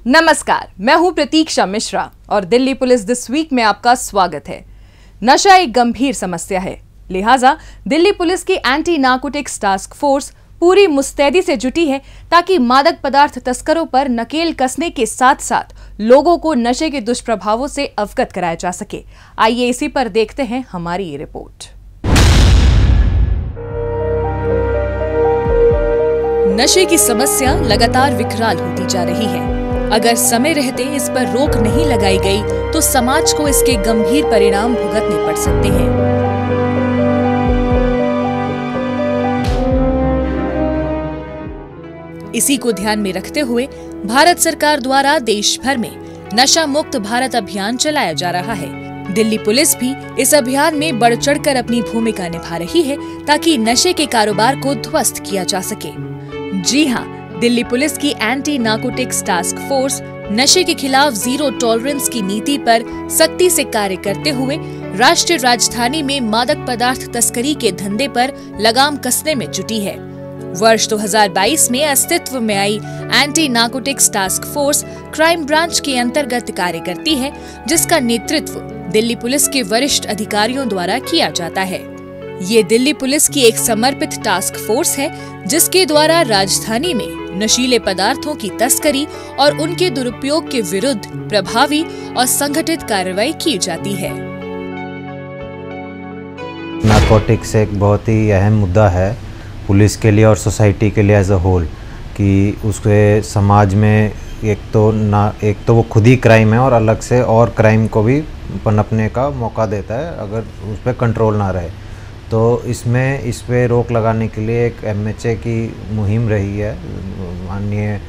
नमस्कार, मैं हूं प्रतीक्षा मिश्रा और दिल्ली पुलिस दिस वीक में आपका स्वागत है। नशा एक गंभीर समस्या है, लिहाजा दिल्ली पुलिस की एंटी नार्कोटिक्स टास्क फोर्स पूरी मुस्तैदी से जुटी है ताकि मादक पदार्थ तस्करों पर नकेल कसने के साथ साथ लोगों को नशे के दुष्प्रभावों से अवगत कराया जा सके। आइए इसी पर देखते हैं हमारी ये रिपोर्ट। नशे की समस्या लगातार विकराल होती जा रही है। अगर समय रहते इस पर रोक नहीं लगाई गई तो समाज को इसके गंभीर परिणाम भुगतने पड़ सकते हैं। इसी को ध्यान में रखते हुए भारत सरकार द्वारा देश भर में नशा मुक्त भारत अभियान चलाया जा रहा है। दिल्ली पुलिस भी इस अभियान में बढ़ चढ़कर अपनी भूमिका निभा रही है ताकि नशे के कारोबार को ध्वस्त किया जा सके। जी हाँ, दिल्ली पुलिस की एंटी नार्कोटिक्स टास्क फोर्स नशे के खिलाफ जीरो टॉलरेंस की नीति पर सख्ती से कार्य करते हुए राष्ट्रीय राजधानी में मादक पदार्थ तस्करी के धंधे पर लगाम कसने में जुटी है। वर्ष 2022 में अस्तित्व में आई anti narcotics task force crime branch के अंतर्गत कार्य करती है, जिसका नेतृत्व दिल्ली पुलिस के वरिष्ठ अधिकारियों द्वारा किया जाता है। ये दिल्ली पुलिस की एक समर्पित टास्क फोर्स है जिसके द्वारा राजधानी में नशीले पदार्थों की तस्करी और उनके दुरुपयोग के विरुद्ध प्रभावी और संगठित कार्रवाई की जाती है। नार्कोटिक्स एक बहुत ही अहम मुद्दा है पुलिस के लिए और सोसाइटी के लिए एज अ होल, कि उसके समाज में एक तो वो खुद ही क्राइम है और अलग से और क्राइम को भी पनपने का मौका देता है अगर उस पर कंट्रोल ना रहे। तो इस पे रोक लगाने के लिए एक MHA की मुहिम रही है। माननीय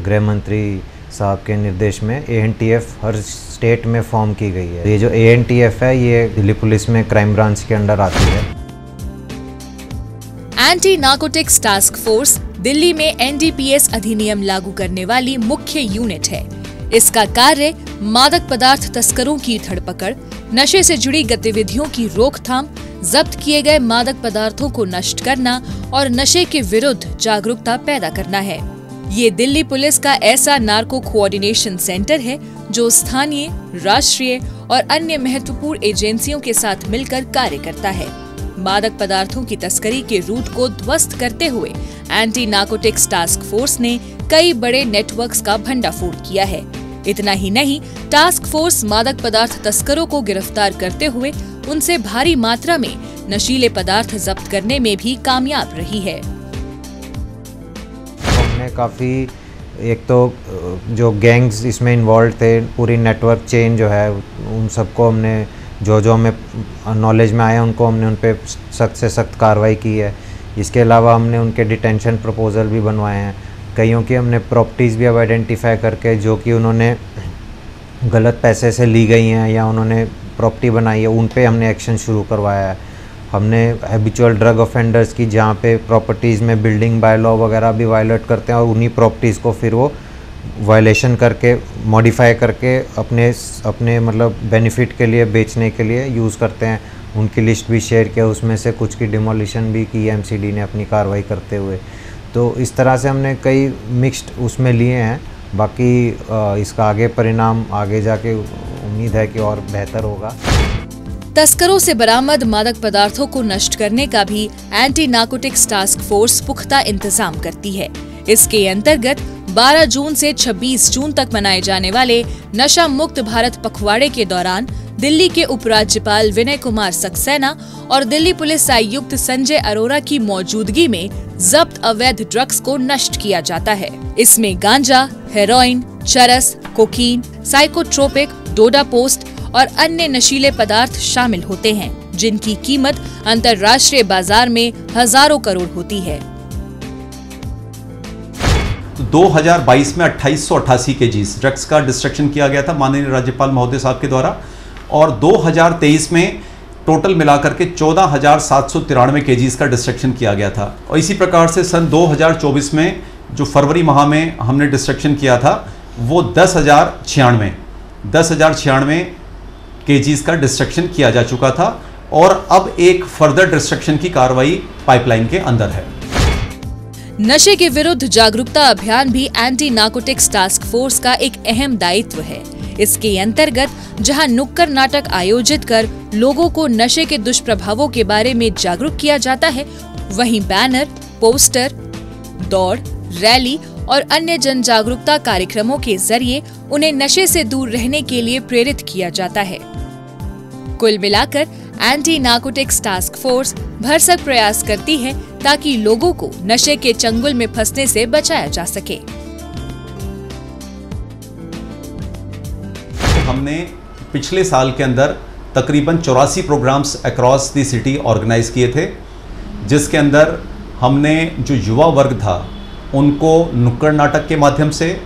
गृह मंत्री साहब के निर्देश में ANTF हर स्टेट में फॉर्म की गई है। ये जो ANTF है ये दिल्ली पुलिस में क्राइम ब्रांच के अंडर आती है। Anti narcotics task force Delhi में NDPS अधिनियम लागू करने वाली मुख्य यूनिट है। इसका कार्य मादक पदार्थ तस्करों की धरपकड़, नशे से जुड़ी गतिविधियों की रोकथाम, जब्त किए गए मादक पदार्थों को नष्ट करना और नशे के विरुद्ध जागरूकता पैदा करना है। ये दिल्ली पुलिस का ऐसा नार्को कोऑर्डिनेशन सेंटर है जो स्थानीय, राष्ट्रीय और अन्य महत्वपूर्ण एजेंसियों के साथ मिलकर कार्य करता है। मादक पदार्थों की तस्करी के रूट को ध्वस्त करते हुए एंटी नार्कोटिक्स टास्क फोर्स ने कई बड़े नेटवर्क्स का भंडाफोड़ किया है। इतना ही नहीं, टास्क फोर्स मादक पदार्थ तस्करों को गिरफ्तार करते हुए उनसे भारी मात्रा में नशीले पदार्थ जब्त करने में भी कामयाब रही है। हमने काफ़ी, एक तो जो गैंग्स इसमें इन्वॉल्व थे, पूरी नेटवर्क चेन जो है, उन सबको हमने जो हमें नॉलेज में आया उनको हमने उन पर सख्त से सख्त कार्रवाई की है। इसके अलावा हमने उनके डिटेंशन प्रपोजल भी बनवाए हैं। कईयों की हमने प्रॉपर्टीज़ भी अब आइडेंटिफाई करके जो कि उन्होंने गलत पैसे से ली गई हैं या उन्होंने प्रॉपर्टी बनाई है, उन पे हमने एक्शन शुरू करवाया है। हमने हैबिचुअल ड्रग ऑफेंडर्स की, जहाँ पे प्रॉपर्टीज़ में बिल्डिंग बाय लॉ वगैरह भी वायलेट करते हैं और उन्हीं प्रॉपर्टीज़ को फिर वो वायलेशन करके मॉडिफाई करके अपने मतलब बेनिफिट के लिए बेचने के लिए यूज़ करते हैं, उनकी लिस्ट भी शेयर किया। उसमें से कुछ की डिमोलिशन भी की MCD ने अपनी कार्रवाई करते हुए। तो इस तरह से हमने कई मिक्स्ड उसमें लिए हैं। बाकी इसका आगे परिणाम आगे जाके उम्मीद है कि और बेहतर होगा। तस्करों से बरामद मादक पदार्थों को नष्ट करने का भी एंटी नार्कोटिक्स टास्क फोर्स पुख्ता इंतजाम करती है। इसके अंतर्गत 12 जून से 26 जून तक मनाए जाने वाले नशा मुक्त भारत पखवाड़े के दौरान दिल्ली के उपराज्यपाल विनय कुमार सक्सेना और दिल्ली पुलिस आयुक्त संजय अरोरा की मौजूदगी में जब्त अवैध ड्रग्स को नष्ट किया जाता है। इसमें गांजा, हेरोइन, चरस, कोकीन, साइकोट्रोपिक, डोडा पोस्ट और अन्य नशीले पदार्थ शामिल होते हैं, जिनकी कीमत अंतर्राष्ट्रीय बाजार में हजारों करोड़ होती है। 2022 में 2888 केजीज ड्रग्स का डिस्ट्रक्शन किया गया था माननीय राज्यपाल महोदय साहब के द्वारा, और 2023 में टोटल मिलाकर के 14,793 केजीज का डिस्ट्रक्शन किया गया था। और इसी प्रकार से सन 2024 में जो फरवरी माह में हमने डिस्ट्रक्शन किया था वो 10,096 केजीज का डिस्ट्रक्शन किया जा चुका था, और अब एक फर्दर डिस्ट्रक्शन की कार्रवाई पाइपलाइन के अंदर है। नशे के विरुद्ध जागरूकता अभियान भी एंटी नार्कोटिक्स टास्क फोर्स का एक अहम दायित्व है। इसके अंतर्गत जहां नुक्कड़ नाटक आयोजित कर लोगों को नशे के दुष्प्रभावों के बारे में जागरूक किया जाता है, वहीं बैनर, पोस्टर, दौड़, रैली और अन्य जन जागरूकता कार्यक्रमों के जरिए उन्हें नशे से दूर रहने के लिए प्रेरित किया जाता है। कुल मिलाकर एंटी नार्कोटिक्स टास्क फोर्स भरसक प्रयास करती है ताकि लोगों को नशे के चंगुल में फंसने से बचाया जा सके। हमने पिछले साल के अंदर तकरीबन 84 programmes across the city organise किए थे, जिसके अंदर हमने जो युवा वर्ग था उनको नुक्कड़ नाटक के माध्यम से,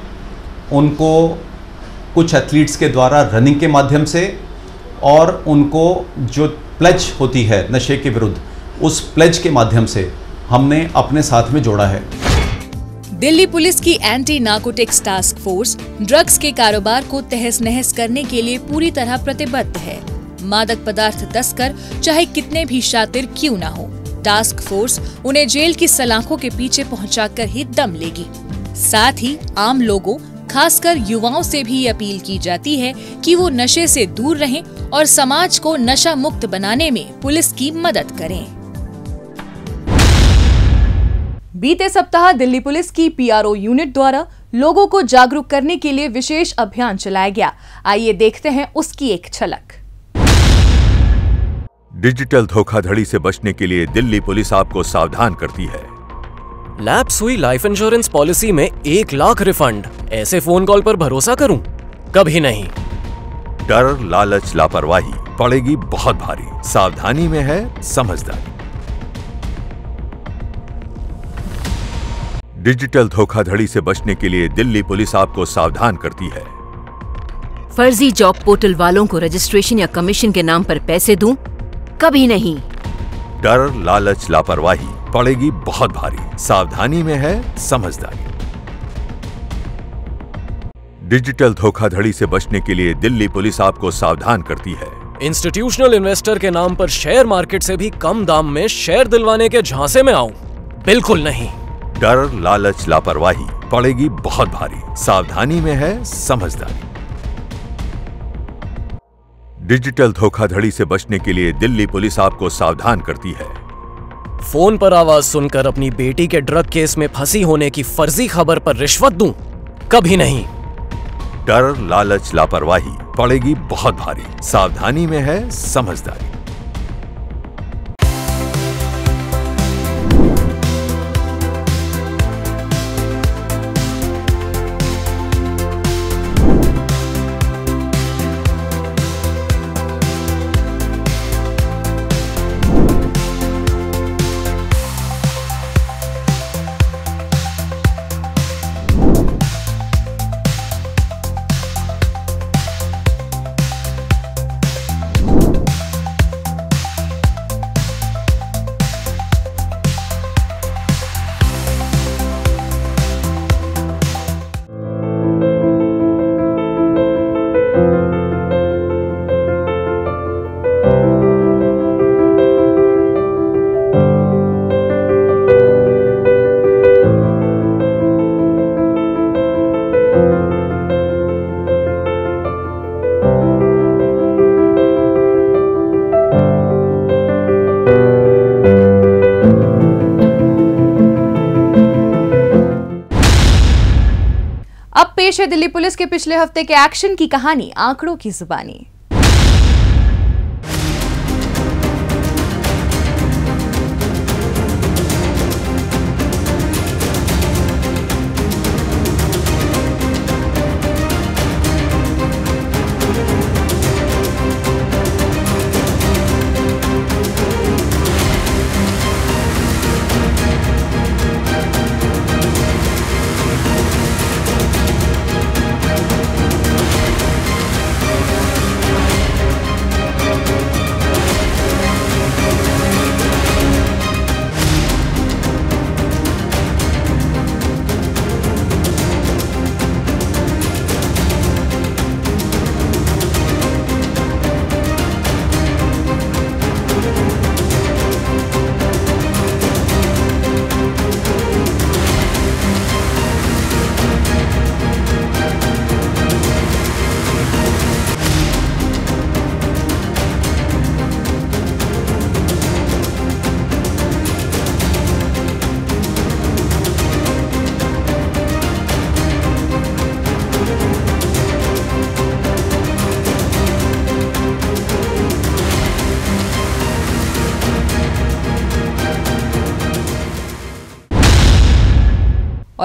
उनको कुछ एथलीट्स के द्वारा रनिंग के माध्यम से और उनको जो प्लेज होती है नशे के विरुद्ध, उस प्लेज के माध्यम से हमने अपने साथ में जोड़ा है। दिल्ली पुलिस की anti narcotics task force drugs के कारोबार को तहस नहस करने के लिए पूरी तरह प्रतिबद्ध है। मादक पदार्थ तस्कर चाहे कितने भी शातिर क्यों न हो, टास्क फोर्स उन्हें जेल की सलाखों के पीछे पहुंचाकर ही दम लेगी। साथ ही आम लोगों, खासकर युवाओं से भी अपील की जाती है कि वो नशे से दूर रहें और समाज को नशा मुक्त बनाने में पुलिस की मदद करें। बीते सप्ताह दिल्ली पुलिस की पीआरओ यूनिट द्वारा लोगों को जागरूक करने के लिए विशेष अभियान चलाया गया। आइए देखते हैं उसकी एक झलक। डिजिटल धोखाधड़ी से बचने के लिए दिल्ली पुलिस आपको सावधान करती है। लैप्स हुई लाइफ इंश्योरेंस पॉलिसी में 1 लाख रिफंड, ऐसे फोन कॉल पर भरोसा करूं? कभी नहीं। डर, लालच, लापरवाही पड़ेगी बहुत भारी। सावधानी में है समझदारी। डिजिटल धोखाधड़ी से बचने के लिए दिल्ली पुलिस आपको सावधान करती है। फर्जी जॉब पोर्टल वालों को रजिस्ट्रेशन या कमीशन के नाम पर पैसे दूं? कभी नहीं। डर, लालच, लापरवाही पड़ेगी बहुत भारी। सावधानी में है समझदारी। डिजिटल धोखाधड़ी से बचने के लिए दिल्ली पुलिस आपको सावधान करती है। इंस्टीट्यूशनल इन्वेस्टर के नाम पर शेयर मार्केट से भी कम दाम में शेयर दिलवाने के झांसे में आऊं? बिल्कुल नहीं। डर, लालच, लापरवाही पड़ेगी बहुत भारी। सावधानी में है समझदारी। डिजिटल धोखाधड़ी से बचने के लिए दिल्ली पुलिस आपको सावधान करती है। फोन पर आवाज सुनकर अपनी बेटी के ड्रग केस में फंसी होने की फर्जी खबर पर रिश्वत दूं? कभी नहीं। डर, लालच, लापरवाही पड़ेगी बहुत भारी। सावधानी में है समझदारी। अब पेश है दिल्ली पुलिस के पिछले हफ्ते के एक्शन की कहानी आंकड़ों की जुबानी।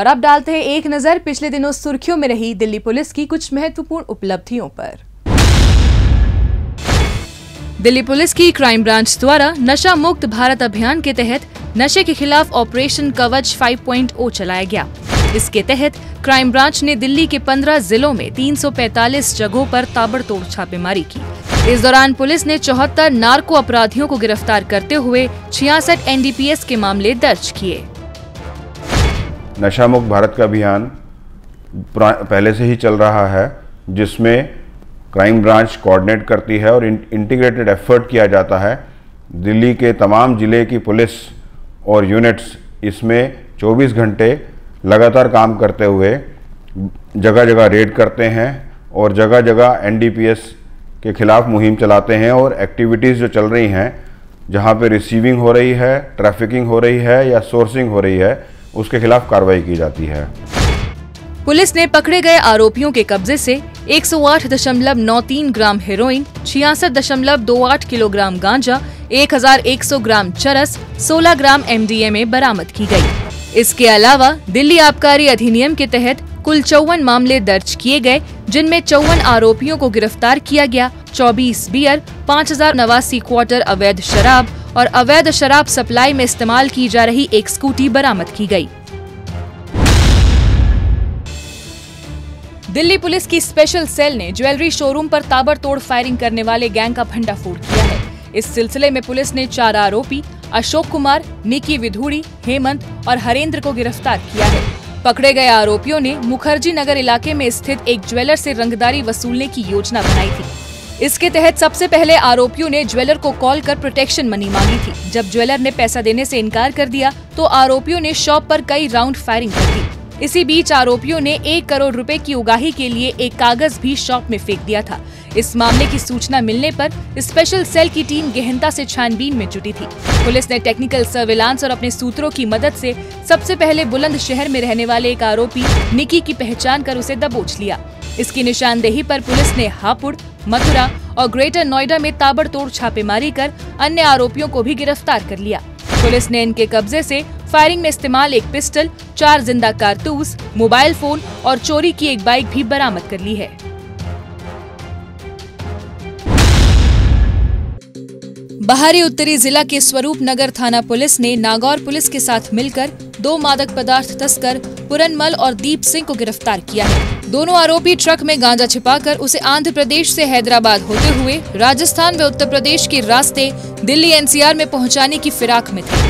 और अब डालते हैं एक नजर पिछले दिनों सुर्खियों में रही दिल्ली पुलिस की कुछ महत्वपूर्ण उपलब्धियों पर। दिल्ली पुलिस की क्राइम ब्रांच द्वारा नशा मुक्त भारत अभियान के तहत नशे के खिलाफ ऑपरेशन कवच 5.0 चलाया गया। इसके तहत क्राइम ब्रांच ने दिल्ली के 15 जिलों में 345 जगहों पर ताबड़तोड़ छापेमारी की। इस दौरान पुलिस ने 74 नार्को अपराधियों को गिरफ्तार करते हुए 66 NDPS के मामले दर्ज किए। नशा मुक्त भारत का अभियान पहले से ही चल रहा है, जिसमें क्राइम ब्रांच कोऑर्डिनेट करती है और इंटीग्रेटेड एफर्ट किया जाता है। दिल्ली के तमाम ज़िले की पुलिस और यूनिट्स इसमें 24 घंटे लगातार काम करते हुए जगह जगह रेड करते हैं और जगह जगह NDPS के खिलाफ मुहिम चलाते हैं और एक्टिविटीज़ जो चल रही हैं, जहां पे रिसीविंग हो रही है, ट्रैफिकिंग हो रही है या सोर्सिंग हो रही है, उसके खिलाफ कार्रवाई की जाती है। पुलिस ने पकड़े गए आरोपियों के कब्जे से 108.93 ग्राम हेरोइन, 66.28 किलोग्राम गांजा, 1100 ग्राम चरस, 16 ग्राम MDMA बरामद की गई। इसके अलावा दिल्ली आबकारी अधिनियम के तहत कुल 54 मामले दर्ज किए गए, जिनमें 54 आरोपियों को गिरफ्तार किया गया। 24 बियर, 5089 क्वार्टर अवैध शराब और अवैध शराब सप्लाई में इस्तेमाल की जा रही एक स्कूटी बरामद की गई। दिल्ली पुलिस की स्पेशल सेल ने ज्वेलरी शोरूम पर ताबड़तोड़ फायरिंग करने वाले गैंग का भंडाफोड़ किया है। इस सिलसिले में पुलिस ने 4 आरोपी अशोक कुमार, निकी विधूड़ी, हेमंत और हरेंद्र को गिरफ्तार किया है। पकड़े गए आरोपियों ने मुखर्जी नगर इलाके में स्थित एक ज्वेलर से रंगदारी वसूलने की योजना बनाई थी। इसके तहत सबसे पहले आरोपियों ने ज्वेलर को कॉल कर प्रोटेक्शन मनी मांगी थी। जब ज्वेलर ने पैसा देने से इनकार कर दिया तो आरोपियों ने शॉप पर कई राउंड फायरिंग कर दी। इसी बीच आरोपियों ने 1 करोड़ रुपए की उगाही के लिए एक कागज भी शॉप में फेंक दिया था। इस मामले की सूचना मिलने पर स्पेशल सेल की टीम गहनता से छानबीन में जुटी थी। पुलिस ने टेक्निकल सर्विलांस और अपने सूत्रों की मदद से सबसे पहले बुलंदशहर में रहने वाले एक आरोपी निकी की पहचान कर उसे दबोच लिया। इसकी निशानदेही पर पुलिस ने हापुड़, मथुरा और ग्रेटर नोएडा में ताबड़तोड़ छापेमारी कर अन्य आरोपियों को भी गिरफ्तार कर लिया। पुलिस ने इनके कब्जे से फायरिंग में इस्तेमाल एक पिस्टल, 4 जिंदा कारतूस, मोबाइल फोन और चोरी की एक बाइक भी बरामद कर ली है। बाहरी उत्तरी जिला के स्वरूप नगर थाना पुलिस ने नागौर पुलिस के साथ मिलकर 2 मादक पदार्थ तस्कर पुरनमल और दीप सिंह को गिरफ्तार किया है। दोनों आरोपी ट्रक में गांजा छिपाकर उसे आंध्र प्रदेश से हैदराबाद होते हुए राजस्थान व उत्तर प्रदेश के रास्ते दिल्ली NCR में पहुंचाने की फिराक में थे।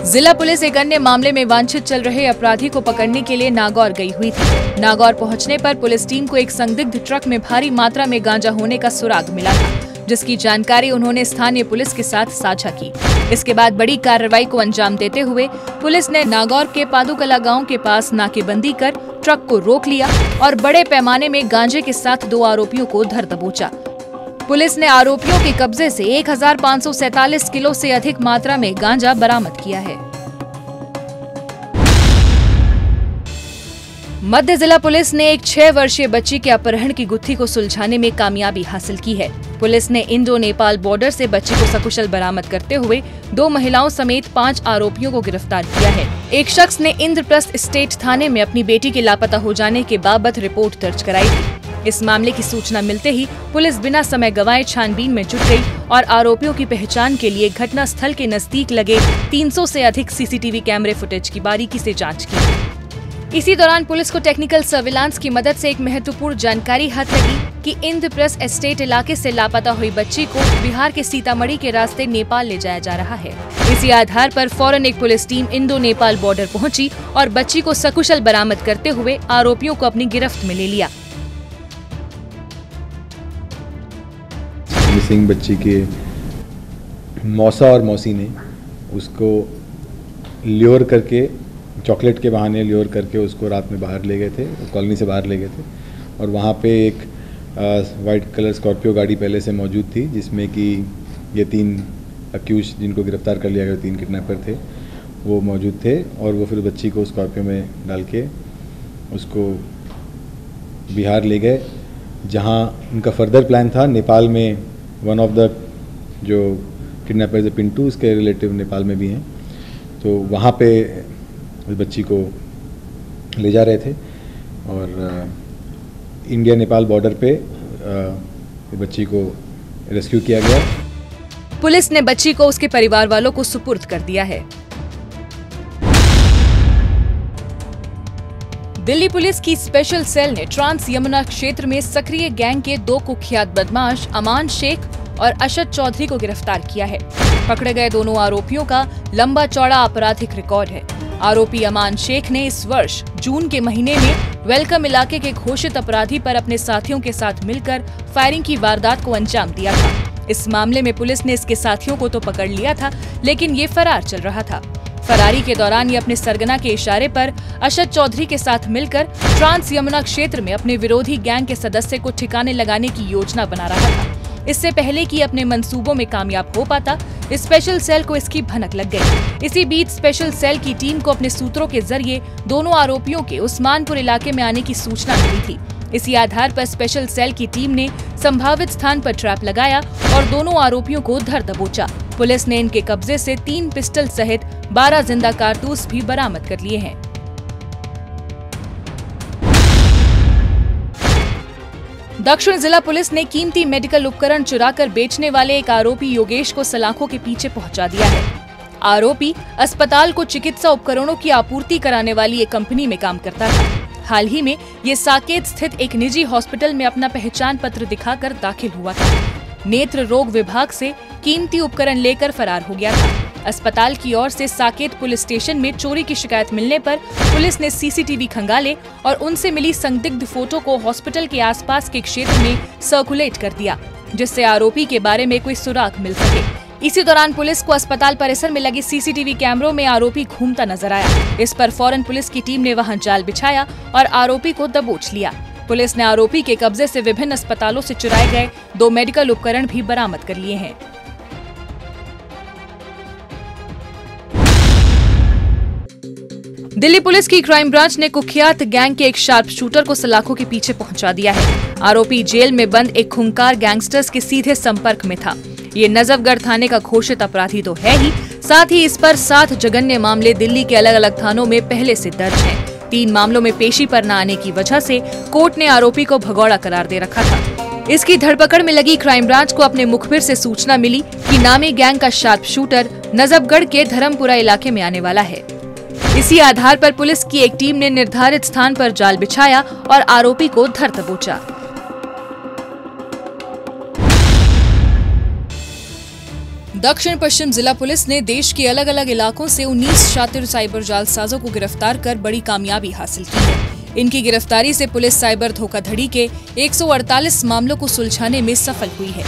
जिला पुलिस एक अन्य मामले में वांछित चल रहे अपराधी को पकड़ने के लिए नागौर गई हुई थी। नागौर पहुंचने पर पुलिस टीम को एक संदिग्ध ट्रक में भारी मात्रा में गांजा होने का सुराग मिला था, जिसकी जानकारी उन्होंने स्थानीय पुलिस के साथ साझा की। इसके बाद बड़ी कार्रवाई को अंजाम देते हुए पुलिस ने नागौर के पादुकला गांव के पास नाकेबंदी कर ट्रक को रोक लिया और बड़े पैमाने में गांजे के साथ 2 आरोपियों को धर दबोचा। पुलिस ने आरोपियों के कब्जे से 1547 किलो से अधिक मात्रा में गांजा बरामद किया है। मध्य जिला पुलिस ने एक 6 वर्षीय बच्ची के अपहरण की गुत्थी को सुलझाने में कामयाबी हासिल की है। पुलिस ने इंडो नेपाल बॉर्डर से बच्ची को सकुशल बरामद करते हुए 2 महिलाओं समेत 5 आरोपियों को गिरफ्तार किया है। एक शख्स ने इंद्रप्रस्थ स्टेट थाने में अपनी बेटी के लापता हो जाने के बाबत रिपोर्ट दर्ज कराई थी। इस मामले की सूचना मिलते ही पुलिस बिना समय गंवाए छानबीन में जुट गई और आरोपियों की पहचान के लिए घटना स्थल के नजदीक लगे 300 से अधिक CCTV कैमरे फुटेज की बारीकी से जांच की। इसी दौरान पुलिस को टेक्निकल सर्विलांस की मदद से एक महत्वपूर्ण जानकारी हाथ लगी कि इंद्रप्रस्थ एस्टेट इलाके से लापता हुई बच्ची को बिहार के सीतामढ़ी के रास्ते नेपाल ले जाया जा रहा है। इसी आधार पर फौरन एक police team Indo Nepal border पहुंची और बच्ची को सकुशल बरामद करते हुए आरोपियों को अपनी गिरफ्त में ले लिया। मिसिंग बच्ची के मौसा और मौसी ने उसको ल्योर करके, चॉकलेट के बहाने ल्योर करके उसको रात में बाहर ले गए थे, कॉलोनी से बाहर ले गए थे और वहाँ पे एक वाइट कलर स्कॉर्पियो गाड़ी पहले से मौजूद थी, जिसमें कि ये 3 अक्यूज जिनको गिरफ्तार कर लिया गया, 3 किडनैपर थे, वो मौजूद थे और वो फिर बच्ची को स्कॉर्पियो में डाल के उसको बिहार ले गए, जहाँ उनका फर्दर प्लान था नेपाल में। वन ऑफ द जो किडनैपर्स है पिंटू, उसके रिलेटिव नेपाल में भी हैं, तो वहाँ पे उस बच्ची को ले जा रहे थे और इंडिया नेपाल बॉर्डर पे बच्ची को रेस्क्यू किया गया। पुलिस ने बच्ची को उसके परिवार वालों को सुपुर्द कर दिया है। दिल्ली पुलिस की स्पेशल सेल ने ट्रांस यमुना क्षेत्र में सक्रिय गैंग के 2 कुख्यात बदमाश अमान शेख और अशद चौधरी को गिरफ्तार किया है। पकड़े गए दोनों आरोपियों का लंबा चौड़ा आपराधिक रिकॉर्ड है। आरोपी अमान शेख ने इस वर्ष जून के महीने में वेलकम इलाके के घोषित अपराधी पर अपने साथियों के साथ मिलकर फायरिंग की वारदात को अंजाम दिया था। इस मामले में पुलिस ने इसके साथियों को तो पकड़ लिया था, लेकिन ये फरार चल रहा था। फरारी के दौरान ये अपने सरगना के इशारे पर अशद चौधरी के साथ मिलकर ट्रांस यमुना क्षेत्र में अपने विरोधी गैंग के सदस्य को ठिकाने लगाने की योजना बना रहा था। इससे पहले कि अपने मंसूबों में कामयाब हो पाता, स्पेशल सेल को इसकी भनक लग गई। इसी बीच स्पेशल सेल की टीम को अपने सूत्रों के जरिए दोनों आरोपियों के उस्मानपुर इलाके में आने की सूचना मिली थी। इसी आधार पर स्पेशल सेल की टीम ने संभावित स्थान पर ट्रैप लगाया और दोनों आरोपियों को धर दबोचा। पुलिस ने इनके कब्जे से 3 पिस्टल सहित 12 जिंदा कारतूस भी बरामद कर लिए हैं। दक्षिण जिला पुलिस ने कीमती मेडिकल उपकरण चुराकर बेचने वाले एक आरोपी योगेश को सलाखों के पीछे पहुंचा दिया है। आरोपी अस्पताल को चिकित्सा उपकरणों की आपूर्ति कराने वाली एक कंपनी में काम करता था। हाल ही में ये साकेत स्थित एक निजी हॉस्पिटल में अपना पहचान पत्र दिखाकर दाखिल हुआ था। नेत्र रोग विभाग से कीमती उपकरण लेकर फरार हो गया था। अस्पताल की ओर से साकेत पुलिस स्टेशन में चोरी की शिकायत मिलने पर पुलिस ने सीसीटीवी खंगाले और उनसे मिली संदिग्ध फोटो को हॉस्पिटल के आसपास के क्षेत्र में सर्कुलेट कर दिया, जिससे आरोपी के बारे में कोई सुराग मिल सके। इसी दौरान पुलिस को अस्पताल परिसर में लगे सीसीटीवी कैमरों में आरोपी घूमता नजर आया। इस पर फौरन पुलिस की टीम ने वहां जाल बिछाया और आरोपी को दबोच लिया। पुलिस ने आरोपी के कब्जे से विभिन्न अस्पतालों से चुराए गए 2 मेडिकल उपकरण भी बरामद कर लिए हैं। दिल्ली पुलिस की क्राइम ब्रांच ने कुख्यात गैंग के एक शार्प शूटर को सलाखों के पीछे पहुंचा दिया है। आरोपी जेल में बंद एक खूंखार गैंगस्टर्स के सीधे संपर्क में था। ये नजफगढ़ थाने का घोषित अपराधी तो है ही, साथ ही इस पर 7 जघन्य मामले दिल्ली के अलग अलग थानों में पहले से दर्ज हैं। 3 मामलों में पेशी पर न आने की वजह से कोर्ट ने आरोपी को भगौड़ा करार दे रखा था। इसकी धरपकड़ में लगी क्राइम ब्रांच को अपने मुखबिर से सूचना मिली कि नामी गैंग का शार्प शूटर नजफगढ़ के धर्मपुरा इलाके में आने वाला है। इसी आधार पर पुलिस की एक टीम ने निर्धारित स्थान पर जाल बिछाया और आरोपी को धर दबोचा। दक्षिण पश्चिम जिला पुलिस ने देश के अलग अलग इलाकों से 19 शातिर साइबर जालसाजों को गिरफ्तार कर बड़ी कामयाबी हासिल की है। इनकी गिरफ्तारी से पुलिस साइबर धोखाधड़ी के 148 मामलों को सुलझाने में सफल हुई है।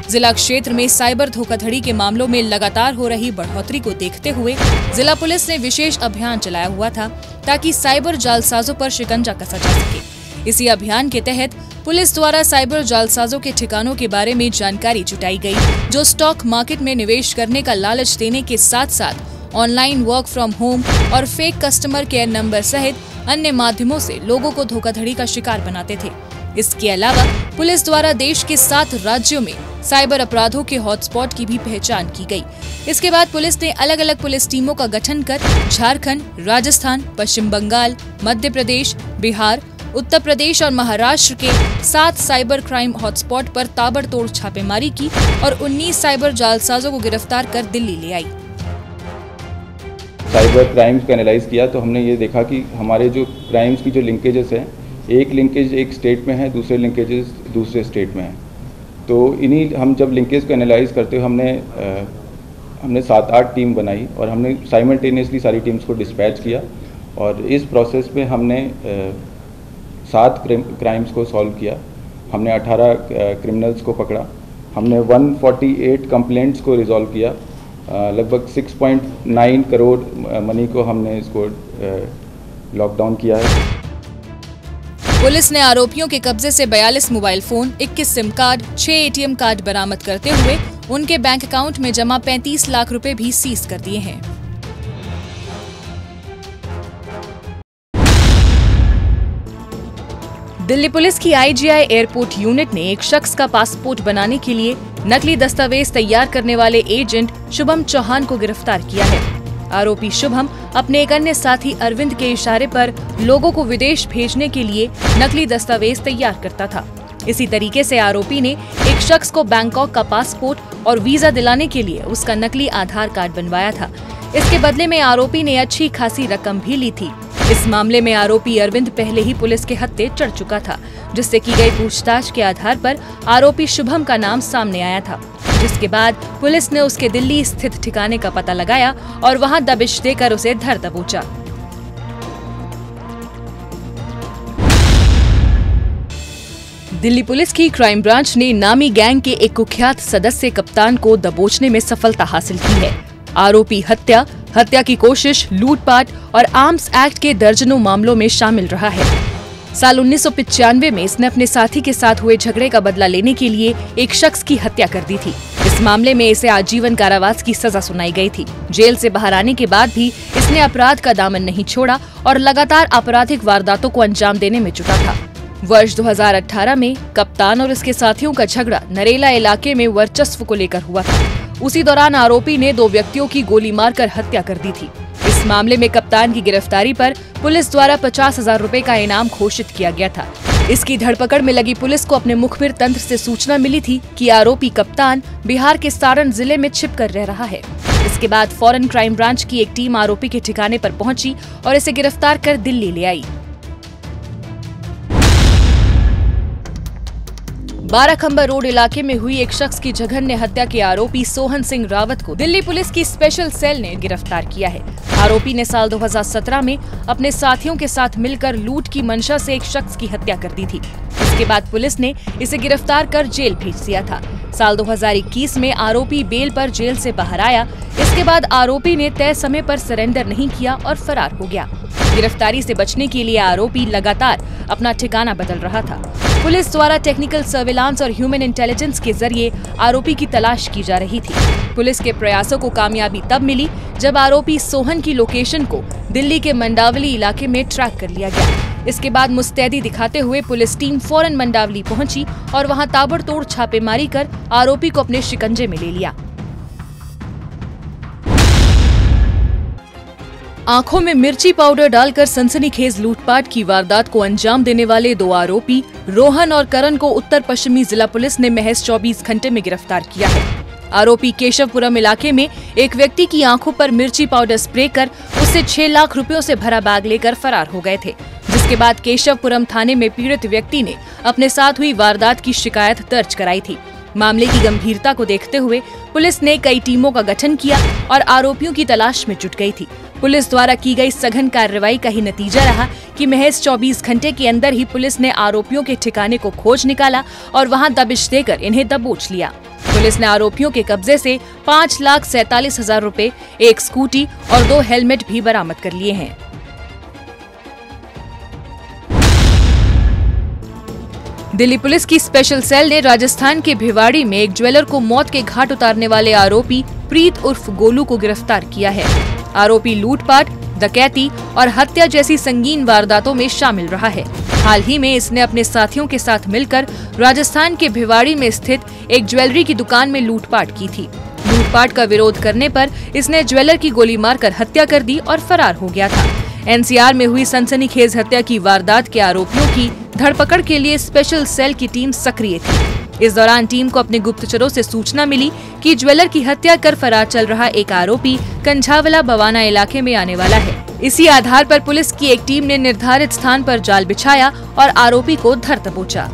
जिला क्षेत्र में साइबर धोखाधड़ी के मामलों में लगातार हो रही बढ़ोतरी को देखते हुए जिला पुलिस ने विशेष अभियान चलाया हुआ था ताकि साइबर जालसाजों पर शिकंजा कसा जा सके। इसी अभियान के तहत पुलिस द्वारा साइबर जालसाजों के ठिकानों के बारे में जानकारी जुटाई गई, जो स्टॉक मार्केट में निवेश करने का लालच देने के साथ साथ ऑनलाइन वर्क फ्रॉम होम और फेक कस्टमर केयर नंबर सहित अन्य माध्यमों से लोगों को धोखाधड़ी का शिकार बनाते थे। इसके अलावा पुलिस द्वारा देश के 7 राज्यों में साइबर अपराधों के हॉटस्पॉट की भी पहचान की गई। इसके बाद पुलिस ने अलग अलग पुलिस टीमों का गठन कर झारखंड, राजस्थान, पश्चिम बंगाल, मध्य प्रदेश, बिहार, उत्तर प्रदेश और महाराष्ट्र के 7 साइबर क्राइम हॉटस्पॉट पर ताबड़तोड़ छापेमारी की और 19 साइबर जालसाजों को गिरफ्तार कर दिल्ली ले आई। साइबर क्राइम्स का एनालाइज किया तो हमने ये देखा कि हमारे जो क्राइम्स की जो लिंकेजेस हैं, एक लिंकेज एक स्टेट में है, दूसरे लिंकेजेस दूसरे स्टेट में है। तो इन्हीं हम जब लिंकेज को एनालाइज करते हुए हमने 7-8 टीम बनाई और हमने साइमल्टेनियसली सारी टीम्स को डिस्पैच किया और इस प्रोसेस में हमने 7 क्राइम्स को सॉल्व किया। हमने 18 क्रिमिनल्स को पकड़ा, हमने 148 कंप्लेंट्स को रिजॉल्व किया, लगभग 6.9 करोड़ मनी को हमने इसको लॉकडाउन किया है। पुलिस ने आरोपियों के कब्जे से 42 mobile phone, 21 SIM card, 6 ATM card बरामद करते हुए उनके बैंक अकाउंट में जमा 35 लाख रुपए भी सीज कर दिए हैं। दिल्ली पुलिस की आईजीआई एयरपोर्ट यूनिट ने एक शख्स का पासपोर्ट बनाने के लिए नकली दस्तावेज तैयार करने वाले एजेंट शुभम चौहान को गिरफ्तार किया है। आरोपी शुभम अपने एक अन्य साथी अरविंद के इशारे पर लोगों को विदेश भेजने के लिए नकली दस्तावेज तैयार करता था। इसी तरीके से आरोपी ने एक शख्स को बैंकॉक का पासपोर्ट और वीजा दिलाने के लिए उसका नकली आधार कार्ड बनवाया था। इसके बदले में आरोपी ने अच्छी खासी रकम भी ली थी। इस मामले में आरोपी अरविंद पहले ही पुलिस के हत्थे चढ़ चुका था, जिससे की गई पूछताछ के आधार पर आरोपी शुभम का नाम सामने आया था, जिसके बाद पुलिस ने उसके दिल्ली स्थित ठिकाने का पता लगाया और वहां दबिश देकर उसे धर दबोचा। दिल्ली पुलिस की क्राइम ब्रांच ने नामी गैंग के एक कुख्यात सदस्य कप्तान को दबोचने में सफलता हासिल की है। आरोपी हत्या की कोशिश, लूटपाट और आर्म्स एक्ट के दर्जनों मामलों में शामिल रहा है। साल 1995 में इसने अपने साथी के साथ हुए झगड़े का बदला लेने के लिए एक शख्स की हत्या कर दी थी। इस मामले में इसे आजीवन कारावास की सजा सुनाई गई थी। जेल से बाहर आने के बाद भी इसने अपराध का दामन नहीं छोड़ा और लगातार आपराधिक वारदातों को अंजाम देने में जुटा था। वर्ष 2018 में कप्तान और इसके साथियों का झगड़ा नरेला इलाके में वर्चस्व को लेकर हुआ था। उसी दौरान आरोपी ने 2 व्यक्तियों की गोली मारकर हत्या कर दी थी। इस मामले में कप्तान की गिरफ्तारी पर पुलिस द्वारा 50,000 रुपए का इनाम घोषित किया गया था। इसकी धरपकड़ में लगी पुलिस को अपने मुखबिर तंत्र से सूचना मिली थी कि आरोपी कप्तान बिहार के सारण जिले में छिप कर रह रहा है। इसके बाद फौरन क्राइम ब्रांच की एक टीम आरोपी के ठिकाने पर पहुंची और इसे गिरफ्तार कर दिल्ली ले आई। बाराखंबा रोड इलाके में हुई एक शख्स की जघन्य हत्या के आरोपी सोहन सिंह रावत को दिल्ली पुलिस की स्पेशल सेल ने गिरफ्तार किया है। आरोपी ने साल 2017 में अपने साथियों के साथ मिलकर लूट की मंशा से एक शख्स की हत्या कर दी थी। इसके बाद पुलिस ने इसे गिरफ्तार कर जेल भेज दिया था। साल 2021 में आरोपी बेल पर जेल से बाहर आया। इसके बाद आरोपी ने तय समय पर सरेंडर नहीं किया और फरार हो गया। गिरफ्तारी से बचने के लिए आरोपी लगातार अपना ठिकाना बदल रहा था। पुलिस द्वारा टेक्निकल सर्विलांस और ह्यूमन इंटेलिजेंस के जरिए आरोपी की तलाश की जा रही थी। पुलिस के प्रयासों को कामयाबी तब मिली जब आरोपी सोहन की लोकेशन को दिल्ली के मंडावली इलाके में ट्रैक कर लिया गया। इसके बाद मुस्तैदी दिखाते हुए पुलिस टीम फौरन मंडावली पहुंची और वहां ताबड़तोड़ छापेमारी कर आरोपी को अपने शिकंजे में ले लिया। आंखों में मिर्ची पाउडर डालकर सनसनीखेज लूटपाट की वारदात को अंजाम देने वाले 2 आरोपी रोहन और करण को उत्तर पश्चिमी जिला पुलिस ने महज 24 घंटे में गिरफ्तार किया है। आरोपी केशवपुरम इलाके में एक व्यक्ति की आंखों पर मिर्ची पाउडर स्प्रे कर उससे 6 लाख रुपयों से भरा बैग लेकर फरार हो गए थे, जिसके बाद केशवपुरम थाने में पीड़ित व्यक्ति ने अपने साथ हुई वारदात की शिकायत दर्ज कराई थी। मामले की गंभीरता को देखते हुए पुलिस ने कई टीमों का गठन किया और आरोपियों की तलाश में जुट गई थी। पुलिस द्वारा की गई सघन कार्रवाई का ही नतीजा रहा कि महज 24 घंटे के अंदर ही पुलिस ने आरोपियों के ठिकाने को खोज निकाला और वहां दबिश देकर इन्हें दबोच लिया। पुलिस ने आरोपियों के कब्जे से 5,47,000 रुपए, एक स्कूटी और 2 हेलमेट भी बरामद कर लिए हैं। दिल्ली पुलिस की स्पेशल सेल ने राजस्थान के भिवाड़ी में एक ज्वेलर को मौत के घाट उतारने वाले आरोपी प्रीत उर्फ गोलू को गिरफ्तार किया है। आरोपी लूटपाट, डकैती और हत्या जैसी संगीन वारदातों में शामिल रहा है। हाल ही में इसने अपने साथियों के साथ मिलकर राजस्थान के भिवाड़ी में स्थित एक ज्वेलरी की दुकान में लूटपाट की थी। लूटपाट का विरोध करने पर इसने ज्वेलर की गोली मारकर हत्या कर दी और फरार हो गया था। एनसीआर में हुई सनसनीखेज हत्या की वारदात के आरोपियों की धरपकड़ के लिए स्पेशल सेल की टीम सक्रिय थी। इस दौरान टीम को अपने गुप्तचरों से सूचना मिली कि ज्वेलर की हत्या कर फरार चल रहा एक आरोपी कंझावला बवाना इलाके में आने वाला है। इसी आधार पर पुलिस की एक टीम ने निर्धारित स्थान पर जाल बिछाया और आरोपी को धर दबोचा।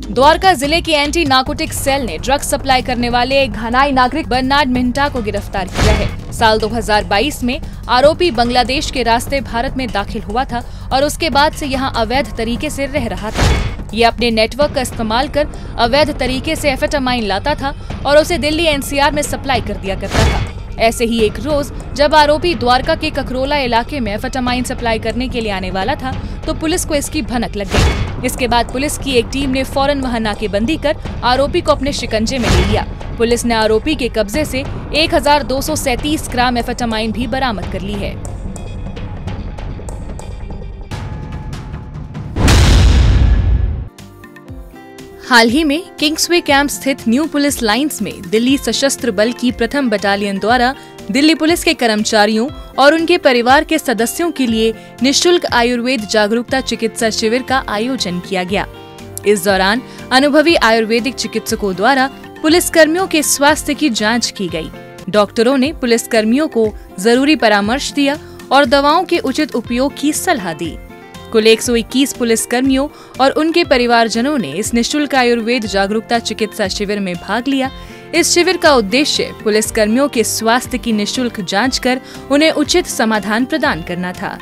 द्वारका जिले की एंटी नार्कोटिक्स सेल ने ड्रग्स सप्लाई करने वाले एक घनाई नागरिक बर्नार्ड मिंटा को गिरफ्तार किया है। साल 2022 में आरोपी बांग्लादेश के रास्ते भारत में दाखिल हुआ था और उसके बाद से यहां अवैध तरीके से रह रहा था। ये अपने नेटवर्क का इस्तेमाल कर अवैध तरीके से एफेटामाइन लाता था और उसे दिल्ली एनसीआर में सप्लाई कर दिया करता था। ऐसे ही एक रोज जब आरोपी द्वारका के ककरोला इलाके में एफेटामाइन सप्लाई करने के लिए आने वाला था तो पुलिस को इसकी भनक लग गई। इसके बाद पुलिस की एक टीम ने फौरन वहां नाकेबंदी कर आरोपी को अपने शिकंजे में ले लिया। पुलिस ने आरोपी के कब्जे से 1237 ग्राम एफेटामाइन भी बरामद कर ली है। हाल ही में किंग्सवे कैंप स्थित न्यू पुलिस लाइंस में दिल्ली सशस्त्र बल की प्रथम बटालियन द्वारा दिल्ली पुलिस के कर्मचारियों और उनके परिवार के सदस्यों के लिए निःशुल्क आयुर्वेद जागरूकता चिकित्सा शिविर का आयोजन किया गया। इस दौरान अनुभवी आयुर्वेदिक चिकित्सकों द्वारा पुलिसकर्मियों के स्वास्थ्य की जांच की गई। डॉक्टरों ने पुलिसकर्मियों को जरूरी परामर्श दिया और दवाओं के उचित उपयोग की सलाह दी। कुल 121 पुलिसकर्मियों और उनके परिवारजनों ने इस निःशुल्क आयुर्वेद जागरूकता चिकित्सा शिविर में भाग लिया। इस शिविर का उद्देश्य पुलिसकर्मियों के स्वास्थ्य की निःशुल्क जांच कर उन्हें उचित समाधान प्रदान करना था।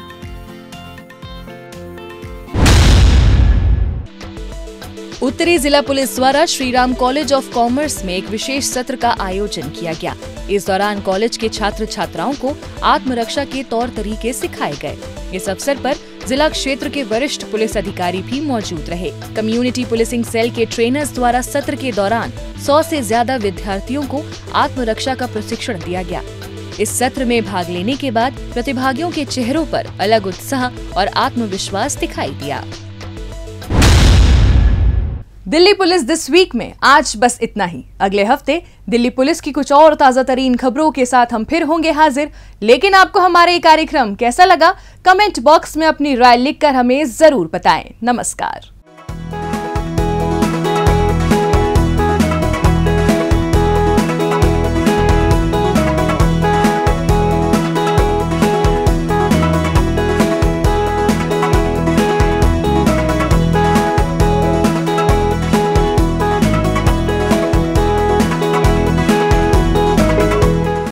उत्तरी जिला पुलिस द्वारा श्रीराम कॉलेज ऑफ कॉमर्स में एक विशेष सत्र का आयोजन किया गया। इस दौरान कॉलेज के छात्र छात्राओं को आत्मरक्षा के तौर तरीके सिखाए गए। इस अवसर पर जिला क्षेत्र के वरिष्ठ पुलिस अधिकारी भी मौजूद रहे। कम्युनिटी पुलिसिंग सेल के ट्रेनर्स द्वारा सत्र के दौरान 100 से ज्यादा विद्यार्थियों को आत्मरक्षा का प्रशिक्षण दिया गया। इस सत्र में भाग लेने के बाद प्रतिभागियों के चेहरों पर अलग उत्साह और आत्मविश्वास दिखाई दिया। दिल्ली पुलिस दिस वीक में आज बस इतना ही। अगले हफ्ते दिल्ली पुलिस की कुछ और ताजा तरीन खबरों के साथ हम फिर होंगे हाजिर। लेकिन आपको हमारा ये कार्यक्रम कैसा लगा, कमेंट बॉक्स में अपनी राय लिखकर हमें जरूर बताएं। नमस्कार।